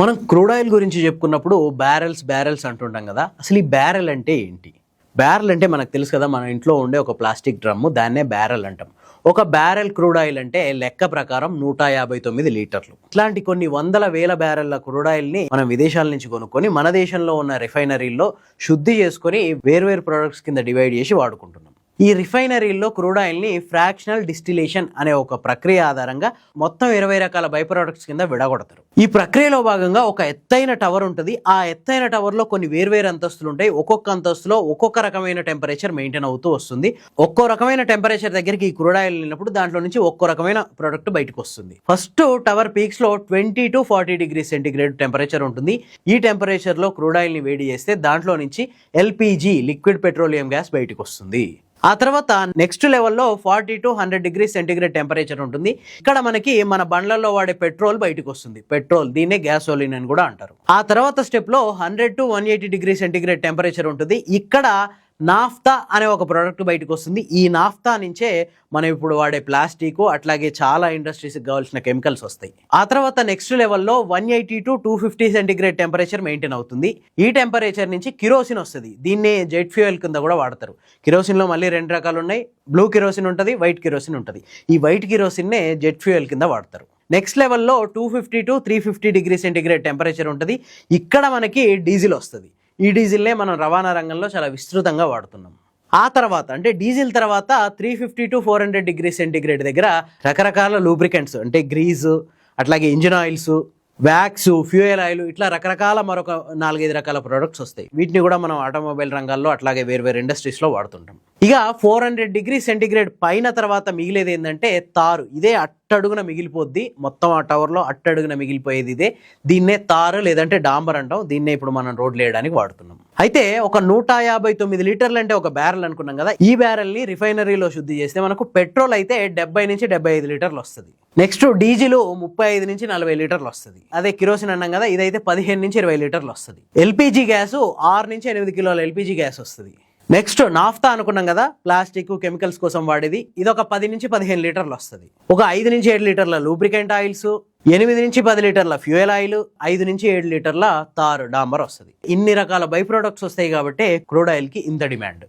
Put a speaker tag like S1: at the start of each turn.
S1: మనం crude oil గురించి చెప్పుకున్నప్పుడు barrels అంటుంటాం కదా. అసలు ఈ బ్యారెల్ అంటే ఏంటి? బ్యారెల్ అంటే మనకు తెలుసు కదా, మన ఇంట్లో ఉండే ఒక ప్లాస్టిక్ డ్రమ్ము, దాన్నే బ్యారెల్ అంటాం. ఒక బ్యారెల్ క్రూడ్ ఆయిల్ అంటే లెక్క ప్రకారం 159 లీటర్లు. ఇట్లాంటి కొన్ని వందల వేల బ్యారెల్ల క్రూడ్ ఆయిల్ని మనం విదేశాల నుంచి కొనుక్కొని మన దేశంలో ఉన్న రిఫైనరీల్లో శుద్ధి చేసుకొని వేర్వేరు ప్రొడక్ట్స్ కింద డివైడ్ చేసి వాడుకుంటున్నాం. ఈ రిఫైనరీల్లో క్రూడ్ ఆయిల్ని ఫ్రాక్షనల్ డిస్టిలేషన్ అనే ఒక ప్రక్రియ ఆధారంగా మొత్తం 20 రకాల బై ప్రొడక్ట్స్ కింద విడగొడతారు. ఈ ప్రక్రియలో భాగంగా ఒక ఎత్తైన టవర్ ఉంటుంది. ఆ ఎత్తైన టవర్లో కొన్ని వేర్వేరు అంతస్తులు ఉంటాయి. ఒక్కొక్క అంతస్తులో ఒక్కొక్క రకమైన టెంపరేచర్ మెయింటైన్ అవుతూ వస్తుంది. ఒక్కో రకమైన టెంపరేచర్ దగ్గరికి ఈ క్రూడ్ ఆయిల్ వెళ్ళినప్పుడు దాంట్లో నుంచి ఒక్కో రకమైన ప్రొడక్ట్ బయటకు వస్తుంది. ఫస్ట్ టవర్ పీక్స్ లో 20 to 40 డిగ్రీ సెంటీగ్రేడ్ టెంపరేచర్ ఉంటుంది. ఈ టెంపరేచర్ లో క్రూడ్ ఆయిల్ ని వేడి చేస్తే దాంట్లో నుంచి ఎల్పిజి, లిక్విడ్ పెట్రోలియం గ్యాస్ బయటకు వస్తుంది. ఆ తర్వాత నెక్స్ట్ లెవెల్లో 40 to 100 డిగ్రీ సెంటీగ్రేడ్ టెంపరేచర్ ఉంటుంది. ఇక్కడ మనకి మన బండ్లలో వాడే పెట్రోల్ బయటకు వస్తుంది. పెట్రోల్, దీన్నే గ్యాసోలిన్ అని కూడా అంటారు. ఆ తర్వాత స్టెప్ లో 100 to 180 డిగ్రీ సెంటీగ్రేడ్ టెంపరేచర్ ఉంటుంది. ఇక్కడ నాఫ్తా అనే ఒక ప్రోడక్ట్ బయటకు వస్తుంది. ఈ నాఫ్తా నుంచే మనం ఇప్పుడు వాడే ప్లాస్టిక్, అట్లాగే చాలా ఇండస్ట్రీస్కి కావాల్సిన కెమికల్స్ వస్తాయి. ఆ తర్వాత నెక్స్ట్ లెవెల్లో 180 to 250 సెంటీగ్రేడ్ టెంపరేచర్ మెయింటైన్ అవుతుంది. ఈ టెంపరేచర్ నుంచి కిరోసిన్ వస్తుంది. దీన్ని జెట్ ఫ్యూయల్ కింద కూడా వాడతారు. కిరోసిన్లో మళ్ళీ 2 రకాలు ఉన్నాయి. బ్లూ కిరోసిన్ ఉంటుంది, వైట్ కిరోసిన్ ఉంటుంది. ఈ వైట్ కిరోసిన్నే జెట్ ఫ్యూయల్ కింద వాడతారు. నెక్స్ట్ లెవెల్లో 250 to 350 డిగ్రీ సెంటీగ్రేడ్ టెంపరేచర్ ఉంటుంది. ఇక్కడ మనకి డీజిల్ వస్తుంది. ఈ డీజిల్నే మనం రవాణా రంగంలో చాలా విస్తృతంగా వాడుతున్నాం. ఆ తర్వాత అంటే డీజిల్ తర్వాత 350 to 400 డిగ్రీ సెంటీగ్రేడ్ దగ్గర రకరకాల లూబ్రికెంట్స్ అంటే గ్రీజు, అట్లాగే engine oils, wax, fuel oil, ఇట్లా రకరకాల మరొక 4-5 రకాల ప్రొడక్ట్స్ వస్తాయి. వీటిని కూడా మనం ఆటోమొబైల్ రంగాల్లో అట్లాగే వేర్వేరు ఇండస్ట్రీస్లో వాడుతుంటాం. ఇక 400 డిగ్రీ సెంటీగ్రేడ్ పైన తర్వాత మిగిలేది ఏంటంటే తారు. ఇదే అట్టడుగున మిగిలిపోద్ది. మొత్తం ఆ టవర్లో అట్టడుగున మిగిలిపోయేది ఇదే. దీన్నే తారు లేదంటే డాంబర్ అంటాం. దీన్నే ఇప్పుడు మనం రోడ్లు వేయడానికి వాడుతున్నాం. అయితే ఒక 159 లీటర్లు అంటే ఒక బ్యారెల్ అనుకున్నాం కదా. ఈ బ్యారెల్ని రిఫైనరీలో శుద్ధి చేస్తే మనకు పెట్రోల్ అయితే 70 నుంచి 75 లీటర్లు వస్తుంది. నెక్స్ట్ డీజిల్ 35 నుంచి 40 లీటర్లు వస్తుంది. అదే కిరోసిన్ అన్నాం కదా, ఇదైతే 15 నుంచి 20 లీటర్లు వస్తుంది. ఎల్పిజి గ్యాస్ 6 నుంచి 8 కిలోల ఎల్పిజి గ్యాస్ వస్తుంది. నెక్స్ట్ నాఫ్తా అనుకున్నాం కదా, ప్లాస్టిక్ కెమికల్స్ కోసం వాడేది. ఇది ఒక 10 నుంచి 15 లీటర్లు వస్తుంది. ఒక 5 నుంచి 7 లీటర్ల లూబ్రికెంట్ ఆయిల్స్, 8 నుంచి 10 లీటర్ల ఫ్యూయల్ ఆయిల్, 5 నుంచి 7 లీటర్ల తారు, డాంబర్ వస్తుంది. ఇన్ని రకాల బై ప్రొడక్ట్స్ వస్తాయి కాబట్టి క్రూడ్ ఆయిల్ కి ఇంత డిమాండ్.